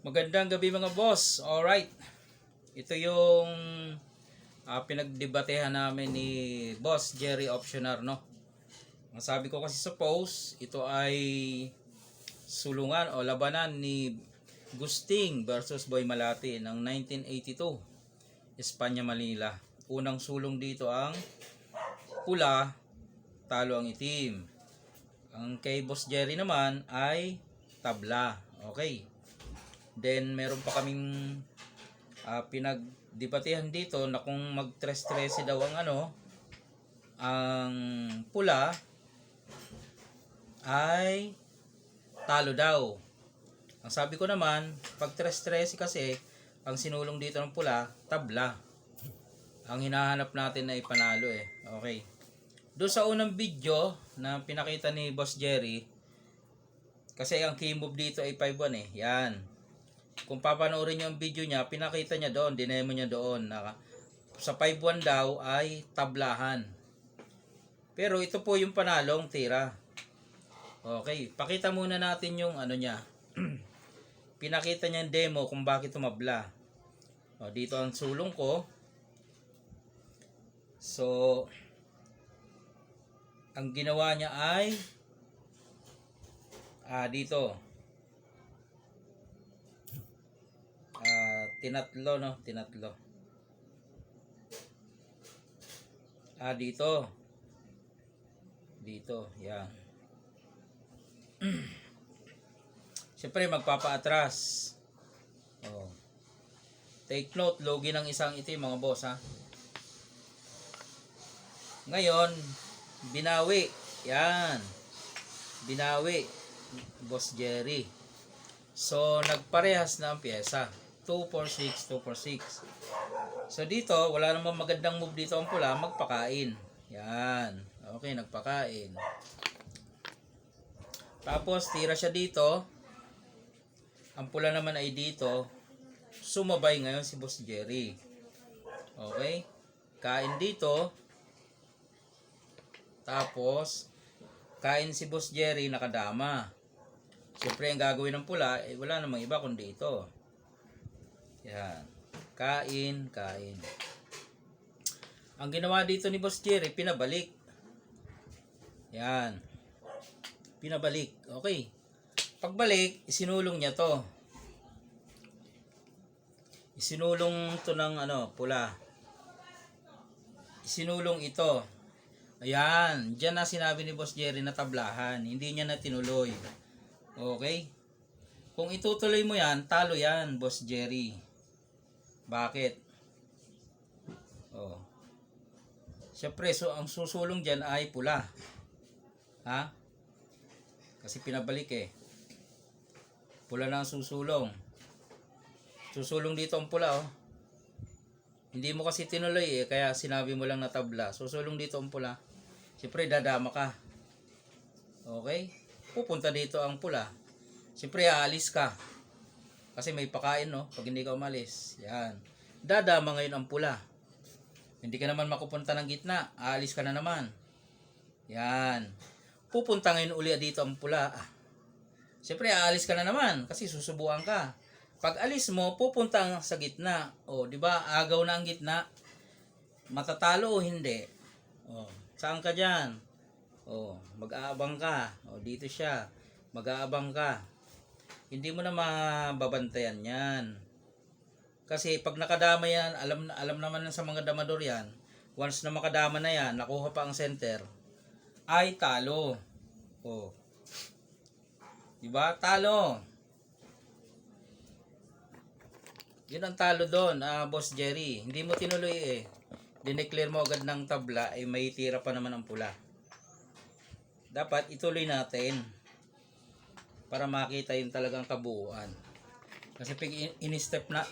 Magandang gabi mga boss. Alright. Ito yung pinagdebatehan namin ni Boss Jerry Optioner, no? Ang sabi ko kasi sa post, ito ay sulungan o labanan ni Gusting versus Boy Malati ng 1982, Espanya, Manila. Unang sulong dito ang pula, talo ang itim. Ang kay Boss Jerry naman ay tabla. Okay. Then meron pa kaming pinagdebatehan dito na kung mag-tres-trese daw ang pula ay talo daw. Ang sabi ko naman, pag tres-trese kasi ang sinulong dito ng pula, tabla. Ang hinahanap natin ay panalo eh. Okay. Doon sa unang video na pinakita ni Boss Jerry, kasi ang key move dito ay 5-1 eh. Yan. Kung papanoorin nyo ang video niya, pinakita niya doon, dinemo niya doon na sa 5-1 daw ay tablahan. Pero ito po yung panalong tira. Okay, pakita muna natin yung niya. Pinakita niya yung demo kung bakit tumabla. O, dito ang sulong ko. So, ang ginawa niya ay dito. Tinatlo, no? Tinatlo. Dito. Dito, yan. Siyempre, magpapaatras. Oh. Take note, logi ng isang itim, mga boss, ha? Ngayon, binawi. Yan. Binawi. Boss Jerry. So, nagparehas na ang pyesa. 2-4-6, 2-4-6. So, dito, wala namang magandang move dito ang pula, magpakain. Yan. Okay, nagpakain. Tapos, tira siya dito. Ang pula naman ay dito. Sumabay ngayon si Boss Jerry. Okay. Kain dito. Tapos, kain si Boss Jerry, nakadama. Siyempre, ang gagawin ng pula, wala namang iba kundi ito. Yan. Kain, kain. Ang ginawa dito ni Boss Jerry, pinabalik. Yan. Pinabalik. Okay. Pagbalik, isinulong niya to. Isinulong to ng pula. Isinulong ito. Ayan. Diyan na sinabi ni Boss Jerry na tablahan. Hindi niya na tinuloy. Okay? Kung itutuloy mo yan, talo yan, Boss Jerry. Bakit? Oh. Siyempre, ang susulong dyan ay pula. Ha? Kasi pinabalik eh. Pula na ang susulong. Susulong dito ang pula, oh. Hindi mo kasi tinuloy eh, kaya sinabi mo lang na tabla. Susulong dito ang pula. Siyempre, dadama ka. Okay? Pupunta dito ang pula. Siyempre, aalis ka. Kasi may pakain, no? Pag hindi ka umalis. Yan. Dadama ngayon ang pula. Hindi ka naman makupunta ng gitna. Aalis ka na naman. Yan. Pupunta ngayon uli dito ang pula. Siyempre, aalis ka na naman. Kasi susubuan ka. Pag alis mo, pupunta sa gitna. O, di ba? Agaw na ang gitna. Matatalo o hindi? O, saan ka dyan? O, mag-aabang ka. O, dito siya. Mag-aabang ka. Hindi mo na mababantayan yan. Kasi pag nakadama yan, alam naman sa mga damador yan, once na makadama na yan, nakuha pa ang center, ay talo. O. Diba? Talo. Yun ang talo doon, Boss Jerry. Hindi mo tinuloy eh. Dineclare mo agad ng tabla, ay may tira pa naman ang pula. Dapat ituloy natin para makita yung talagang kabuuan. Kasi pag in-step na,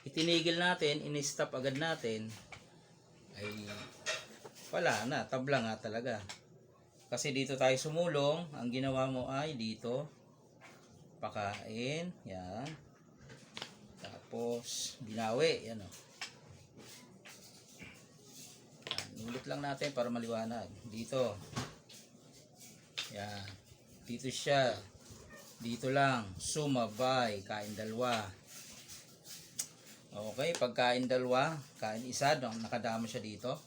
itinigil natin, in-stop agad natin, ay wala na, tabla nga talaga. Kasi dito tayo sumulong, ang ginawa mo ay dito, pakain, yan. Tapos, binawi, yan o. Ulit lang natin para maliwanag. Dito. Yan. Dito siya. Dito lang, sumabay, kain dalawa. Okay, pagkain dalawa, kain isa, nakadama siya dito.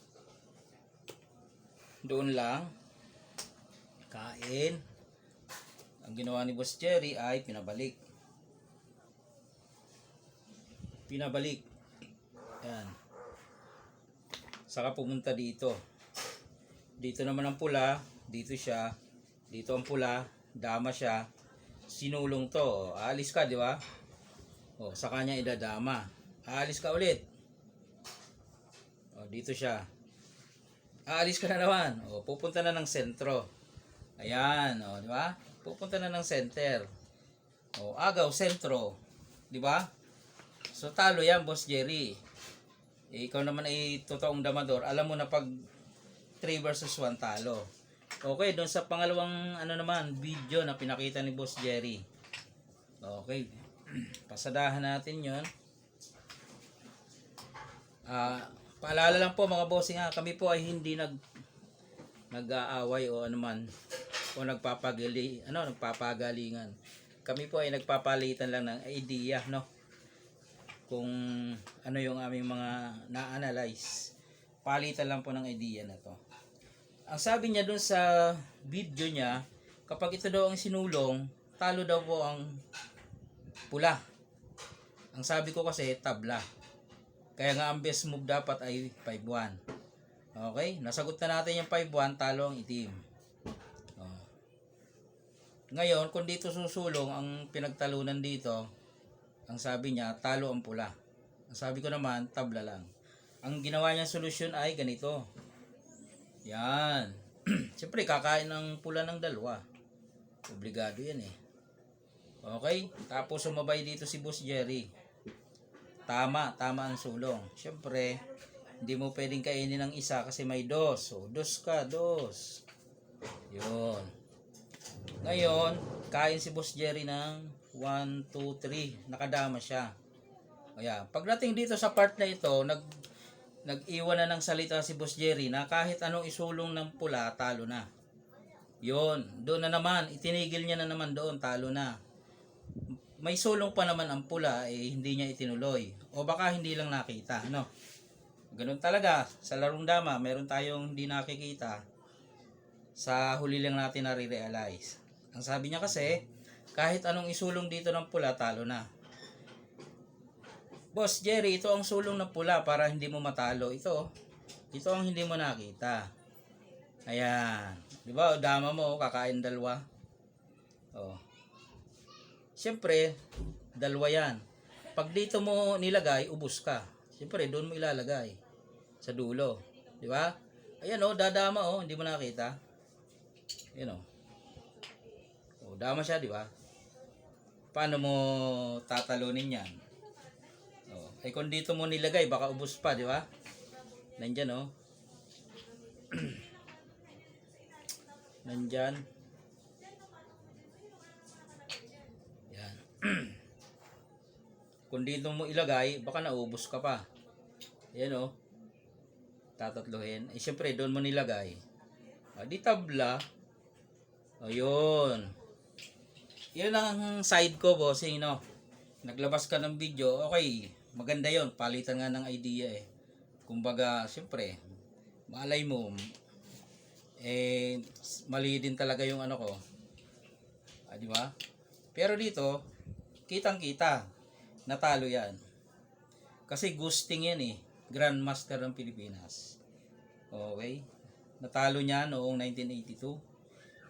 Doon lang, kain. Ang ginawa ni Boss Jerry ay pinabalik. Pinabalik. Yan. Saka pumunta dito. Dito naman ang pula, dito siya, dito ang pula, dama siya. Sinulong to, aalis ka, di ba? O, sa kanya idadama. Aalis ka ulit. O, dito siya. Aalis ka na naman. O, pupunta na ng sentro. Ayan, o, di ba? Pupunta na ng center. O, agaw, sentro. Di ba? So, talo yan, Boss Jerry. Ikaw naman ay totoong damador. Alam mo na pag 3 versus 1 talo. Okay, doon sa pangalawang video na pinakita ni Boss Jerry. Okay. Pasadahan natin 'yon. Paalala lang po mga bossing, kami po ay hindi nag-aaway o anuman o nagpapagalingan. Kami po ay nagpapalitan lang ng idea, no? Kung ano yung aming mga na-analyze. Palitan lang po ng idea na to. Ang sabi niya dun sa video niya, kapag ito daw ang sinulong, talo daw po ang pula. Ang sabi ko kasi, tabla. Kaya nga ang best move dapat ay 5-1. Okay? Nasagot na natin yung 5-1, talo ang itim. Ngayon, kung dito susulong, ang pinagtalunan dito, ang sabi niya, talo ang pula. Ang sabi ko naman, tabla lang. Ang ginawa niyang solusyon ay ganito. Yan. Siyempre, kakain ng pula ng dalawa. Obligado yan eh. Okay? Tapos sumabay dito si Boss Jerry. Tama ang sulong. Siyempre, hindi mo pwedeng kainin ng isa kasi may dos. So, dos ka, dos. Yun. Ngayon, kain si Boss Jerry ng 1, 2, 3. Nakadama siya. Ayan. Pagdating dito sa part na ito, nag-iwan na ng salita si Boss Jerry na kahit anong isulong ng pula, talo na. Yun, doon na naman, itinigil niya na naman doon, talo na. May sulong pa naman ang pula, hindi niya itinuloy. O baka hindi lang nakita, ano? Ganun talaga, sa larong dama, meron tayong hindi nakikita. Sa huli lang natin nare-realize. Ang sabi niya kasi, kahit anong isulong dito ng pula, talo na. Boss Jerry, ito ang sulong ng pula para hindi mo matalo. Ito ang hindi mo nakita. Ayan. Di ba? Dama mo, kakain dalawa. Oh. Siyempre, dalawa yan. Pag dito mo nilagay, ubos ka. Siyempre, doon mo ilalagay. Sa dulo. Di ba? Ayan dadama hindi mo nakita. Ayan dama siya, di ba? Paano mo tatalunin yan? Ay kung dito mo nilagay, baka ubos pa, di ba? Nandyan, Nandyan. Yan. Kung dito mo ilagay, baka naubos ka pa. Yan, tatatluhin. Siyempre, doon mo nilagay. Di tabla. Ayun. Yan ang side ko, bossing, Naglabas ka ng video, okay. Maganda yon, palitan nga ng idea Kumbaga, siyempre, malay mo, mali din talaga yung ko. Di ba? Pero dito, kitang-kita, natalo yan. Kasi ghosting yan Grandmaster ng Pilipinas. Okay? Natalo niya noong 1982,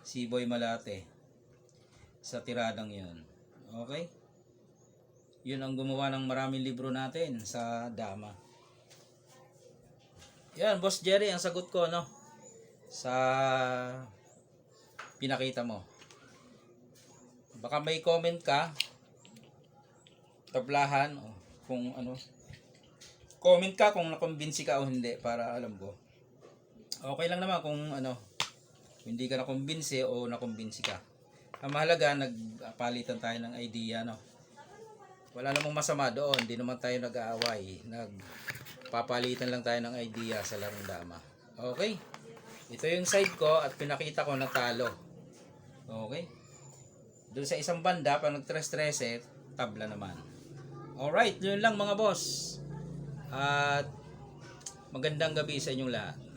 si Boy Malate, sa tiradang yun. Okay? Yun ang gumawa ng maraming libro natin sa dama. Yan, Boss Jerry, ang sagot ko, sa pinakita mo. Baka may comment ka, tablahan, kung comment ka kung nakumbinsi ka o hindi, para alam ko. Okay lang naman kung hindi ka nakumbinsi o nakumbinsi ka. Ang mahalaga, nagpalitan tayo ng idea, Wala namang masama doon, hindi naman tayo nag-aaway. Nagpapalitan lang tayo ng idea sa larong dama. Okay? Ito yung side ko at pinakita ko na talo. Okay? Doon sa isang banda, pag nag-13, tabla naman. Alright, yun lang mga boss. At magandang gabi sa inyong lahat.